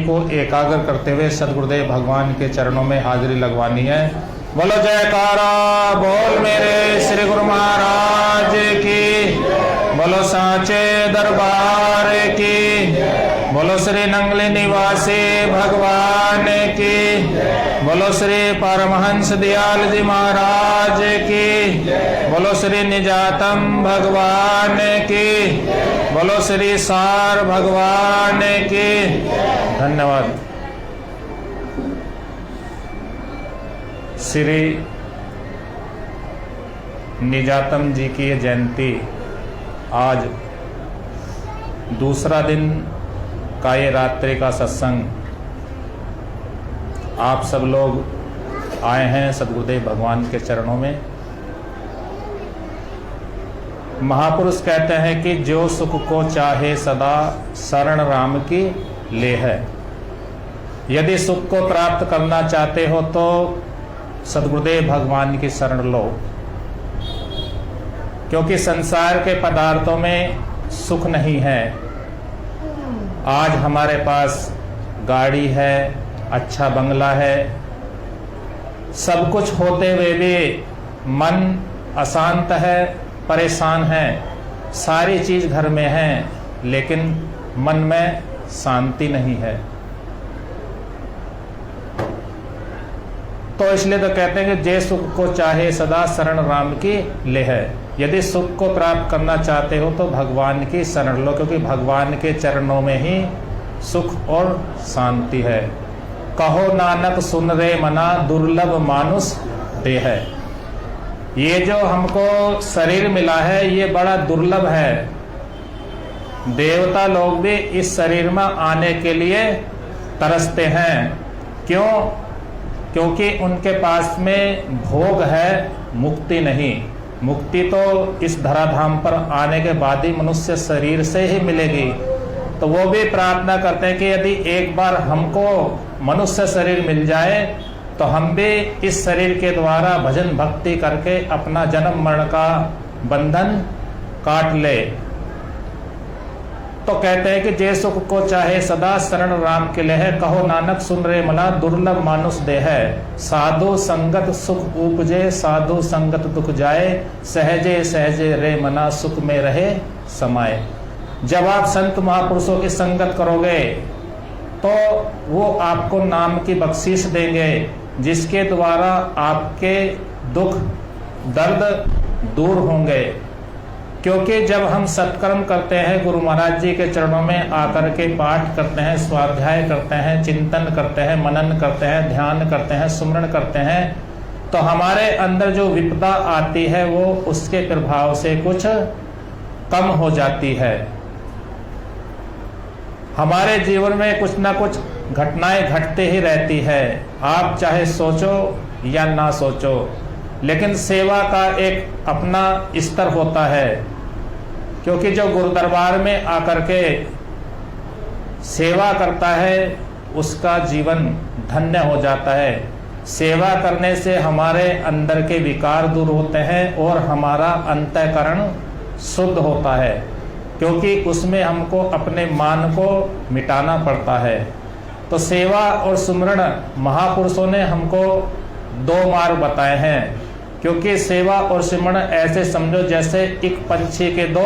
को एकाग्र करते हुए सदगुरुदेव भगवान के चरणों में हाजिरी लगवानी है। बोलो जयकारा बोल मेरे श्री गुरु महाराज की, बोलो साचे दरबार की, बोलो श्री नंगली निवासी भगवान की, बोलो श्री परमहंस दयाल जी महाराज की, बोलो श्री निजातम भगवान की, बोलो श्री सार भगवान की। धन्यवाद। श्री निजातम जी की ये जयंती आज दूसरा दिन का ये रात्रि का सत्संग आप सब लोग आए हैं सदगुरुदेव भगवान के चरणों में। महापुरुष कहते हैं कि जो सुख को चाहे सदा शरण राम की ले है। यदि सुख को प्राप्त करना चाहते हो तो सदगुरुदेव भगवान की शरण लो, क्योंकि संसार के पदार्थों में सुख नहीं है। आज हमारे पास गाड़ी है, अच्छा बंगला है, सब कुछ होते हुए भी मन अशांत है, परेशान है। सारी चीज घर में है लेकिन मन में शांति नहीं है। तो इसलिए तो कहते हैं कि जे सुख को चाहे सदा शरण राम की ले है। यदि सुख को प्राप्त करना चाहते हो तो भगवान की शरण लो, क्योंकि भगवान के चरणों में ही सुख और शांति है। कहो नानक सुन रे मना दुर्लभ मानुष देह है। ये जो हमको शरीर मिला है ये बड़ा दुर्लभ है। देवता लोग भी इस शरीर में आने के लिए तरसते हैं। क्यों? क्योंकि उनके पास में भोग है, मुक्ति नहीं। मुक्ति तो इस धराधाम पर आने के बाद ही मनुष्य शरीर से ही मिलेगी। तो वो भी प्रार्थना करते हैं कि यदि एक बार हमको मनुष्य शरीर मिल जाए तो हम भी इस शरीर के द्वारा भजन भक्ति करके अपना जन्म मरण का बंधन काट ले। तो कहते हैं कि जे सुख को चाहे सदा शरण राम के ले है। कहो नानक सुन रे मना दुर्लभ मानुष दे है। साधु संगत सुख उपजे, साधु संगत दुख जाए, सहजे सहजे रे मना सुख में रहे समाये। जब आप संत महापुरुषों की संगत करोगे तो वो आपको नाम की बख्शीश देंगे, जिसके द्वारा आपके दुख दर्द दूर होंगे। क्योंकि जब हम सत्कर्म करते हैं, गुरु महाराज जी के चरणों में आकर के पाठ करते हैं, स्वाध्याय करते हैं, चिंतन करते हैं, मनन करते हैं, ध्यान करते हैं, सुमरण करते हैं, तो हमारे अंदर जो विपदा आती है वो उसके प्रभाव से कुछ कम हो जाती है। हमारे जीवन में कुछ ना कुछ घटनाएं घटते ही रहती है, आप चाहे सोचो या ना सोचो। लेकिन सेवा का एक अपना स्तर होता है, क्योंकि जो गुरु दरबार में आकर के सेवा करता है उसका जीवन धन्य हो जाता है। सेवा करने से हमारे अंदर के विकार दूर होते हैं और हमारा अंतःकरण शुद्ध होता है, क्योंकि उसमें हमको अपने मान को मिटाना पड़ता है। तो सेवा और सुमरण महापुरुषों ने हमको दो मार्ग बताए हैं। क्योंकि सेवा और सुमरण ऐसे समझो जैसे एक पंछी के दो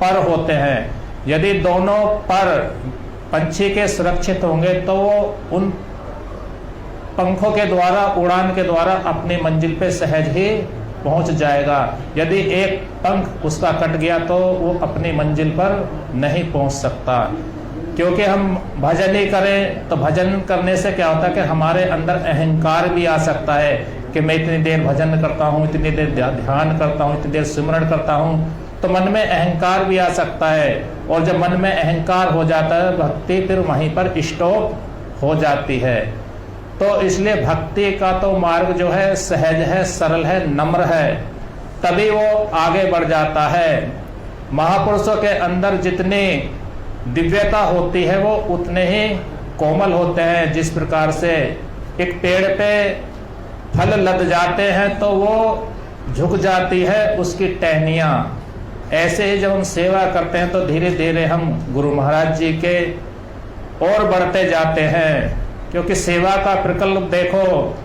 पर होते हैं। यदि दोनों पर पंछी के सुरक्षित होंगे तो वो उन पंखों के द्वारा, उड़ान के द्वारा अपनी मंजिल पे सहज ही पहुंच जाएगा। यदि एक पंख उसका कट गया तो वो अपनी मंजिल पर नहीं पहुंच सकता। क्योंकि हम भजन ही करें तो भजन करने से क्या होता है कि हमारे अंदर अहंकार भी आ सकता है कि मैं इतनी देर भजन करता हूँ, इतनी देर ध्यान करता हूँ, इतनी देर सिमरण करता हूँ, तो मन में अहंकार भी आ सकता है। और जब मन में अहंकार हो जाता है भक्ति फिर वहीं पर स्टॉप हो जाती है। तो इसलिए भक्ति का तो मार्ग जो है सहज है, सरल है, नम्र है, तभी वो आगे बढ़ जाता है। महापुरुषों के अंदर जितनी दिव्यता होती है वो उतने ही कोमल होते हैं। जिस प्रकार से एक पेड़ पे फल लद जाते हैं तो वो झुक जाती है उसकी टहनियाँ, ऐसे ही जब हम सेवा करते हैं तो धीरे धीरे हम गुरु महाराज जी के और बढ़ते जाते हैं। क्योंकि सेवा का प्रकल्प देखो,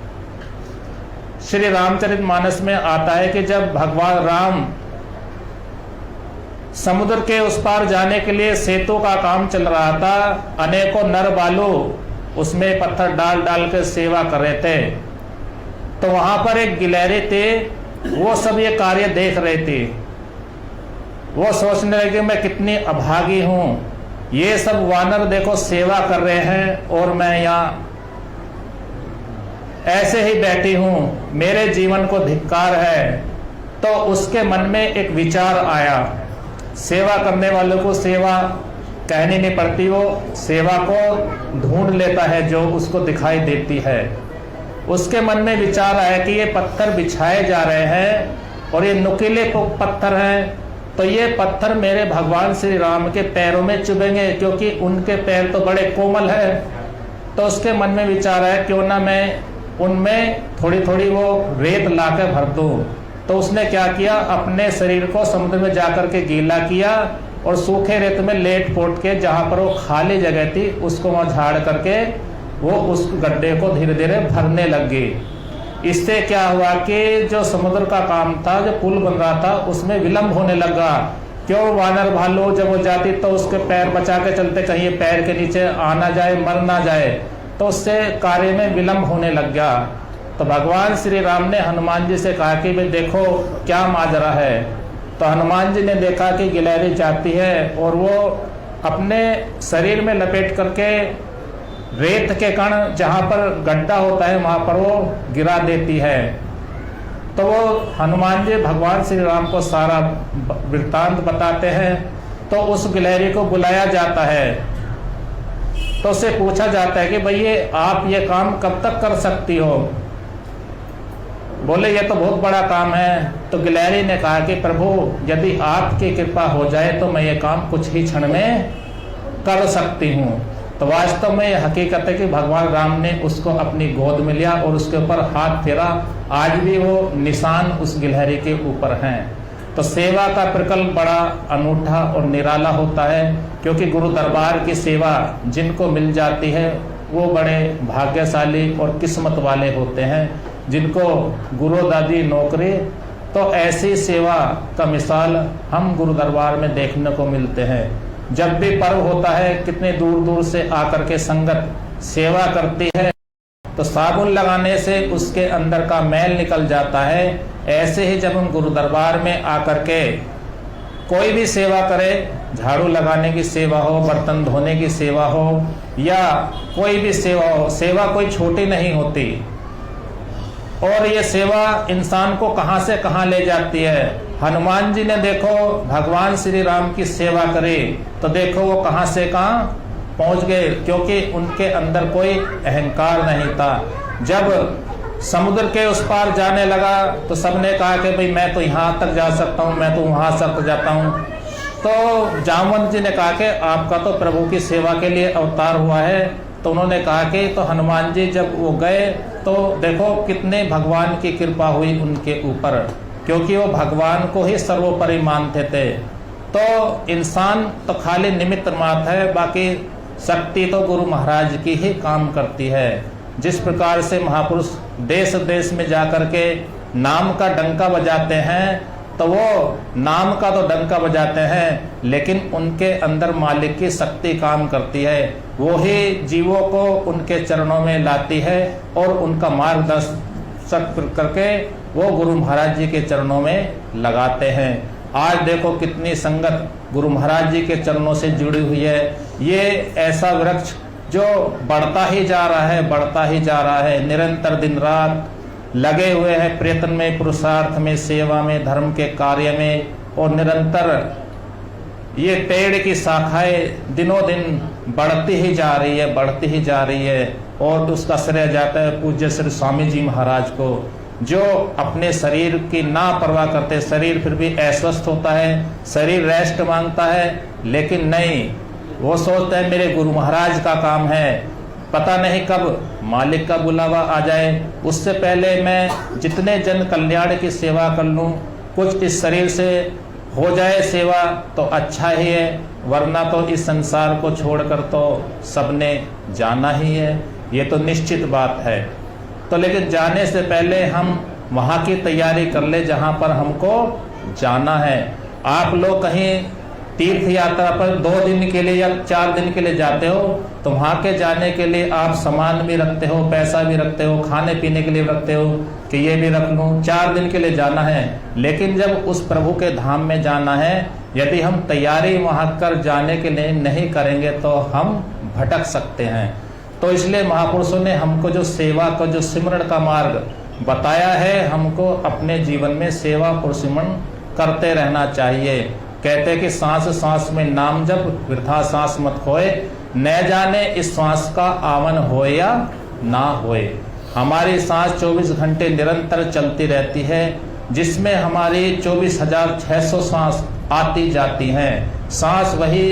श्री रामचरितमानस में आता है कि जब भगवान राम समुद्र के उस पार जाने के लिए सेतु का काम चल रहा था, अनेकों नर बालू उसमें पत्थर डाल डाल कर सेवा कर रहे थे। तो वहां पर एक गिलहरी थे, वो सब ये कार्य देख रहे थे। वो सोचने लगे मैं कितनी अभागी हूं, ये सब वानर देखो सेवा कर रहे हैं और मैं यहाँ ऐसे ही बैठी हूं, मेरे जीवन को धिक्कार है। तो उसके मन में एक विचार आया, सेवा करने वालों को सेवा कहनी नहीं पड़ती, वो सेवा को ढूंढ लेता है जो उसको दिखाई देती है। उसके मन में विचार आया कि ये पत्थर बिछाए जा रहे हैं और ये नुकीले पत्थर हैं, तो ये पत्थर मेरे भगवान श्री राम के पैरों में चुभेंगे, क्योंकि उनके पैर तो बड़े कोमल है। तो उसके मन में विचार आया क्यों ना मैं उनमें थोड़ी थोड़ी वो रेत लाकर भर दूं। तो उसने क्या किया, अपने शरीर को समुद्र में जाकर के गीला किया और सूखे रेत में लेट पोट के जहां पर वो खाली जगह थी उसको वहां झाड़ करके वो उस गड्ढे को धीरे धीरे भरने लग गई। इससे क्या हुआ कि जो समुद्र का काम था, जो पुल बन रहा था, उसमें विलंब होने लगा। क्यों, वानर भालू जब वो जाती तो उसके पैर बचा के चलते, कहीं पैर के नीचे आना जाए, मर ना जाए, तो उससे कार्य में विलंब होने लग गया। तो भगवान श्री राम ने हनुमान जी से कहा कि भाई देखो क्या माजरा है। तो हनुमान जी ने देखा कि गिलहरी जाती है और वो अपने शरीर में लपेट करके रेत के कण जहां पर गड्ढा होता है वहां पर वो गिरा देती है। तो वो हनुमान जी भगवान श्री राम को सारा वृत्तांत बताते हैं। तो उस गिलहरी को बुलाया जाता है, तो उससे पूछा जाता है कि भैया आप ये काम कब तक कर सकती हो। बोले ये तो बहुत बड़ा काम है। तो गिलहरी ने कहा कि प्रभु यदि आपकी कृपा हो जाए तो मैं ये काम कुछ ही क्षण में कर सकती हूँ। तो वास्तव में यह हकीकत है कि भगवान राम ने उसको अपनी गोद में लिया और उसके ऊपर हाथ फेरा। आज भी वो निशान उस गिलहरी के ऊपर हैं। तो सेवा का प्रकल्प बड़ा अनूठा और निराला होता है, क्योंकि गुरु दरबार की सेवा जिनको मिल जाती है वो बड़े भाग्यशाली और किस्मत वाले होते हैं, जिनको गुरु दादी नौकरी। तो ऐसी सेवा का मिसाल हम गुरु दरबार में देखने को मिलते हैं। जब भी पर्व होता है कितने दूर दूर से आकर के संगत सेवा करती है, तो साबुन लगाने से उसके अंदर का मैल निकल जाता है। ऐसे ही जब हम गुरु दरबार में आकर के कोई भी सेवा करे, झाड़ू लगाने की सेवा हो, बर्तन धोने की सेवा हो या कोई भी सेवा हो, सेवा कोई छोटी नहीं होती। और ये सेवा इंसान को कहां से कहां ले जाती है। हनुमान जी ने देखो भगवान श्री राम की सेवा करी तो देखो वो कहां से कहां पहुंच गए, क्योंकि उनके अंदर कोई अहंकार नहीं था। जब समुद्र के उस पार जाने लगा तो सबने कहा कि भाई मैं तो यहाँ तक जा सकता हूँ, मैं तो वहां तक जाता हूँ। तो जामवंत जी ने कहा कि आपका तो प्रभु की सेवा के लिए अवतार हुआ है। तो उन्होंने कहा कि तो हनुमान जी जब वो गए तो देखो कितने भगवान की कृपा हुई उनके ऊपर, क्योंकि वो भगवान को ही सर्वोपरि मानते थे। तो इंसान तो खाली निमित्त मात्र है, बाकी शक्ति तो गुरु महाराज की ही काम करती है। जिस प्रकार से महापुरुष देश देश में जाकर के नाम का डंका बजाते हैं, तो वो नाम का तो डंका बजाते हैं, लेकिन उनके अंदर मालिक की शक्ति काम करती है। वो ही जीवों को उनके चरणों में लाती है और उनका मार्गदर्शन करके वो गुरु महाराज जी के चरणों में लगाते हैं। आज देखो कितनी संगत गुरु महाराज जी के चरणों से जुड़ी हुई है। ये ऐसा वृक्ष जो बढ़ता ही जा रहा है, बढ़ता ही जा रहा है, निरंतर दिन रात लगे हुए हैं प्रयत्न में, पुरुषार्थ में, सेवा में, धर्म के कार्य में, और निरंतर ये पेड़ की शाखाएं दिनों दिन बढ़ती ही जा रही है, बढ़ती ही जा रही है। और उसका श्रेय जाता है पूज्य श्री स्वामी जी महाराज को, जो अपने शरीर की ना परवाह करते। शरीर फिर भी अस्वस्थ होता है, शरीर रेस्ट मांगता है, लेकिन नहीं, वो सोचता है मेरे गुरु महाराज का काम है, पता नहीं कब मालिक का बुलावा आ जाए, उससे पहले मैं जितने जन कल्याण की सेवा कर लूं, कुछ इस शरीर से हो जाए सेवा तो अच्छा ही है, वरना तो इस संसार को छोड़कर तो सबने जाना ही है, ये तो निश्चित बात है। तो लेकिन जाने से पहले हम वहाँ की तैयारी कर ले जहाँ पर हमको जाना है। आप लोग कहीं तीर्थ यात्रा पर 2 दिन के लिए या 4 दिन के लिए जाते हो, तो वहाँ के जाने के लिए आप सामान भी रखते हो, पैसा भी रखते हो, खाने पीने के लिए रखते हो कि ये भी रख लूँ, 4 दिन के लिए जाना है। लेकिन जब उस प्रभु के धाम में जाना है, यदि हम तैयारी वहाँ कर जाने के लिए नहीं करेंगे तो हम भटक सकते हैं। तो इसलिए महापुरुषों ने हमको जो सेवा का जो सिमरण का मार्ग बताया है, हमको अपने जीवन में सेवा और सिमरण करते रहना चाहिए। कहते कि सांस सांस में नाम जप, वृथा सांस मत खोए, न जाने इस सांस का आवन होए या ना होए। हमारी सांस 24 घंटे निरंतर चलती रहती है, जिसमें हमारी 24,600 सांस आती जाती हैं। सांस वही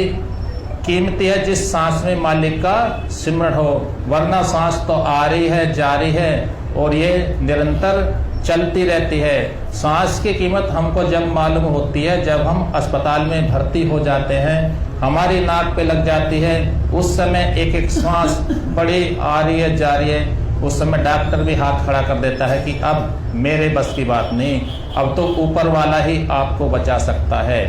कीमती है जिस सांस में मालिक का सिमरण हो, वरना सांस तो आ रही है, जा रही है और ये निरंतर चलती रहती है। सांस की कीमत हमको जब मालूम होती है, जब हम अस्पताल में भर्ती हो जाते हैं, हमारी नाक पे लग जाती है, उस समय एक एक सांस बड़ी आ रही है, जा रही है, उस समय डॉक्टर भी हाथ खड़ा कर देता है कि अब मेरे बस की बात नहीं, अब तो ऊपर वाला ही आपको बचा सकता है।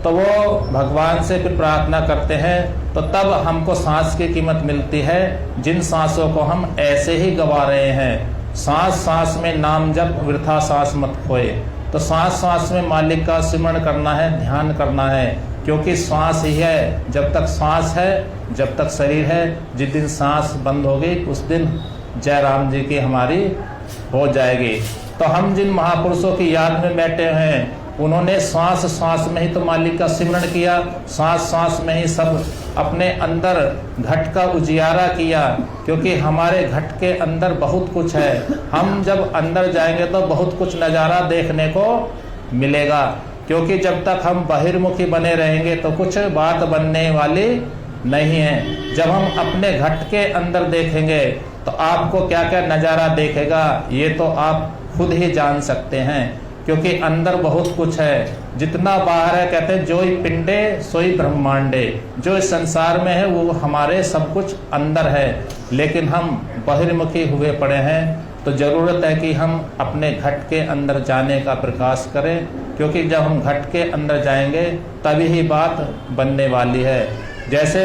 तो वो भगवान से फिर प्रार्थना करते हैं, तो तब हमको सांस की कीमत मिलती है, जिन सांसों को हम ऐसे ही गवा रहे हैं। सांस सांस में नाम जप, वृथा सांस मत खोए। तो सांस सांस में मालिक का सिमरण करना है, ध्यान करना है, क्योंकि सांस ही है। जब तक सांस है, जब तक शरीर है, जिस दिन सांस बंद होगी उस दिन जय राम जी की हमारी हो जाएगी। तो हम जिन महापुरुषों की याद में बैठे हैं, उन्होंने सांस सांस में ही तो मालिक का सिमरण किया, सांस सांस में ही सब अपने अंदर घट का उजियारा किया, क्योंकि हमारे घट के अंदर बहुत कुछ है। हम जब अंदर जाएंगे तो बहुत कुछ नज़ारा देखने को मिलेगा, क्योंकि जब तक हम बहिर्मुखी बने रहेंगे तो कुछ बात बनने वाली नहीं है। जब हम अपने घट के अंदर देखेंगे तो आपको क्या क्या नज़ारा देखेगा, ये तो आप खुद ही जान सकते हैं, क्योंकि अंदर बहुत कुछ है। जितना बाहर है, कहते हैं जोई पिंडे सोई ब्रह्मांडे, जो इस संसार में है वो हमारे सब कुछ अंदर है, लेकिन हम बहिर्मुखी हुए पड़े हैं। तो जरूरत है कि हम अपने घट के अंदर जाने का प्रयास करें, क्योंकि जब हम घट के अंदर जाएंगे तभी ही बात बनने वाली है। जैसे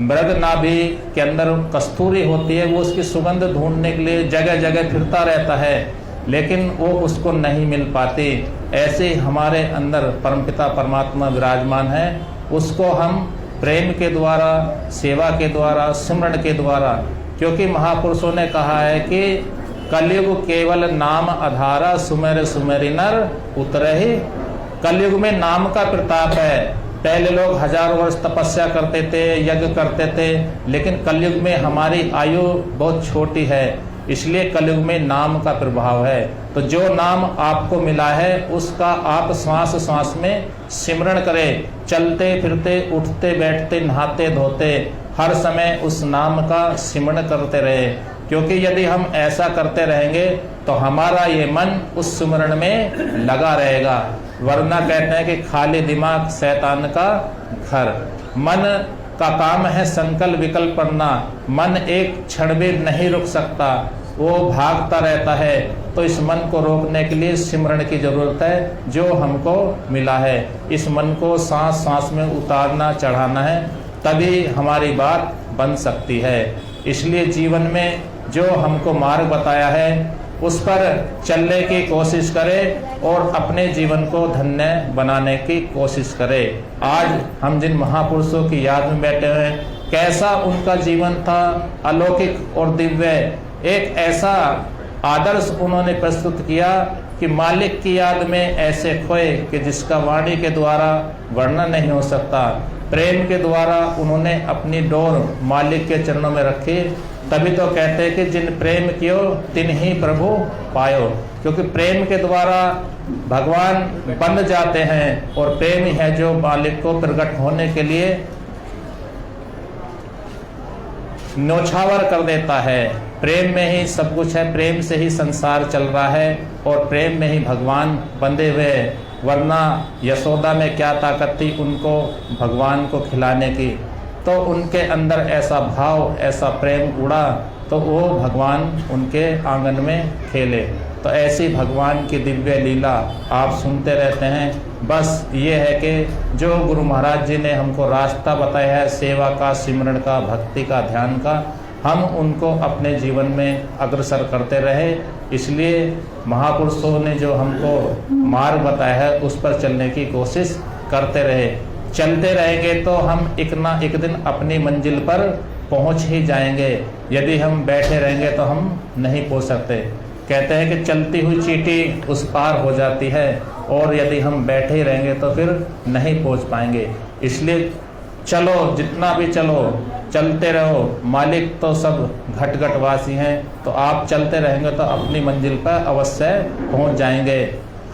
मृग नाभि के अंदर कस्तूरी होती है, वो उसकी सुगंध ढूंढने के लिए जगह जगह फिरता रहता है, लेकिन वो उसको नहीं मिल पाती। ऐसे ही हमारे अंदर परमपिता परमात्मा विराजमान है, उसको हम प्रेम के द्वारा, सेवा के द्वारा, सिमरण के द्वारा, क्योंकि महापुरुषों ने कहा है कि कलयुग केवल नाम आधारा, सुमेर सुमेरी नर उतरे ही। कलयुग में नाम का प्रताप है। पहले लोग 1000 वर्ष तपस्या करते थे, यज्ञ करते थे, लेकिन कलयुग में हमारी आयु बहुत छोटी है, इसलिए कलयुग में नाम का प्रभाव है। तो जो नाम आपको मिला है उसका आप सांस सांस में सिमरण करें, चलते फिरते, उठते बैठते, नहाते धोते, हर समय उस नाम का सिमरण करते रहे, क्योंकि यदि हम ऐसा करते रहेंगे तो हमारा ये मन उस सिमरण में लगा रहेगा। वरना कहते हैं कि खाली दिमाग शैतान का घर। मन का काम है संकल्प विकल्प करना, मन एक क्षण भी नहीं रुक सकता, वो भागता रहता है। तो इस मन को रोकने के लिए सिमरण की जरूरत है, जो हमको मिला है। इस मन को सांस सांस में उतारना चढ़ाना है, तभी हमारी बात बन सकती है। इसलिए जीवन में जो हमको मार्ग बताया है उस पर चलने की कोशिश करें और अपने जीवन को धन्य बनाने की कोशिश करें। आज हम जिन महापुरुषों की याद में बैठे हैं, कैसा उनका जीवन था, अलौकिक और दिव्य। एक ऐसा आदर्श उन्होंने प्रस्तुत किया कि मालिक की याद में ऐसे खोए कि जिसका वाणी के द्वारा वर्णन नहीं हो सकता। प्रेम के द्वारा उन्होंने अपनी डोर मालिक के चरणों में रखी, तभी तो कहते हैं कि जिन प्रेम कियो तिन ही प्रभु पायो, क्योंकि प्रेम के द्वारा भगवान बन जाते हैं और प्रेम ही है जो मालिक को प्रकट होने के लिए न्योछावर कर देता है। प्रेम में ही सब कुछ है, प्रेम से ही संसार चल रहा है और प्रेम में ही भगवान बंधे हुए हैं। वरना यशोदा में क्या ताकत थी उनको भगवान को खिलाने की। तो उनके अंदर ऐसा भाव, ऐसा प्रेम उड़ा तो वो भगवान उनके आंगन में खेले। तो ऐसी भगवान की दिव्य लीला आप सुनते रहते हैं। बस ये है कि जो गुरु महाराज जी ने हमको रास्ता बताया है सेवा का, सिमरन का, भक्ति का, ध्यान का, हम उनको अपने जीवन में अग्रसर करते रहे। इसलिए महापुरुषों ने जो हमको मार्ग बताया है उस पर चलने की कोशिश करते रहे। चलते रहेंगे तो हम एक ना एक दिन अपनी मंजिल पर पहुंच ही जाएंगे। यदि हम बैठे रहेंगे तो हम नहीं पहुंच सकते। कहते हैं कि चलती हुई चींटी उस पार हो जाती है, और यदि हम बैठे ही रहेंगे तो फिर नहीं पहुंच पाएंगे। इसलिए चलो, जितना भी चलो, चलते रहो। मालिक तो सब घट घट वासी हैं, तो आप चलते रहेंगे तो अपनी मंजिल पर अवश्य पहुंच जाएंगे।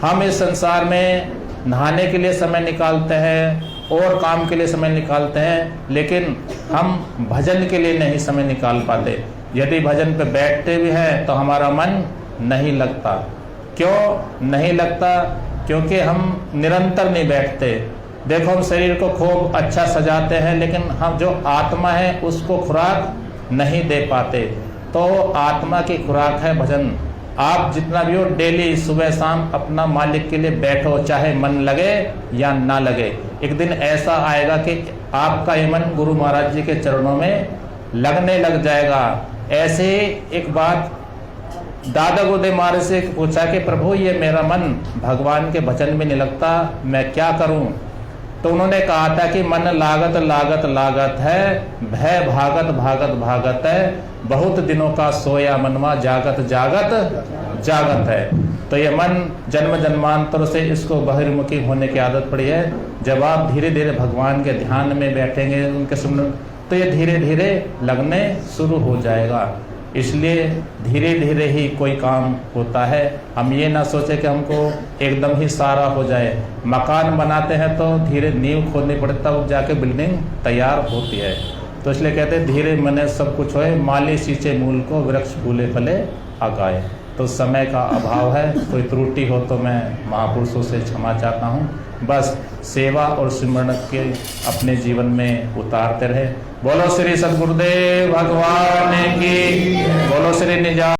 हम इस संसार में नहाने के लिए समय निकालते हैं और काम के लिए समय निकालते हैं, लेकिन हम भजन के लिए नहीं समय निकाल पाते। यदि भजन पे बैठते भी हैं तो हमारा मन नहीं लगता। क्यों नहीं लगता? क्योंकि हम निरंतर नहीं बैठते। देखो, हम शरीर को खूब अच्छा सजाते हैं, लेकिन हम जो आत्मा है उसको खुराक नहीं दे पाते। तो आत्मा की खुराक है भजन। आप जितना भी हो डेली सुबह शाम अपना मालिक के लिए बैठो, चाहे मन लगे या ना लगे। एक दिन ऐसा आएगा कि आपका ये मन गुरु महाराज जी के चरणों में लगने लग जाएगा। ऐसे एक बात दादा गुरुदेव महाराज से पूछा कि प्रभु ये मेरा मन भगवान के भजन में नहीं लगता, मैं क्या करूं? तो उन्होंने कहा था कि मन लागत लागत लागत है, भय भागत भागत भागत है, बहुत दिनों का सोया मनवा जागत जागत जागत है। तो ये मन जन्म जन्मांतर से इसको बहिर्मुखी होने की आदत पड़ी है। जब आप धीरे धीरे भगवान के ध्यान में बैठेंगे, उनके सुन, तो ये धीरे धीरे लगने शुरू हो जाएगा। इसलिए धीरे धीरे ही कोई काम होता है। हम ये ना सोचे कि हमको एकदम ही सारा हो जाए। मकान बनाते हैं तो धीरे नींव खोदनी पड़ती, तब जाके बिल्डिंग तैयार होती है। तो इसलिए कहते हैं धीरे मने सब कुछ होए, माली सींचे मूल को, वृक्ष फूले फले आगाए। तो समय का अभाव है, कोई त्रुटि हो तो मैं महापुरुषों से क्षमा चाहता हूँ। बस सेवा और सिमरन के अपने जीवन में उतारते रहे। बोलो श्री सद्गुरुदेव भगवान की, बोलो श्री निजा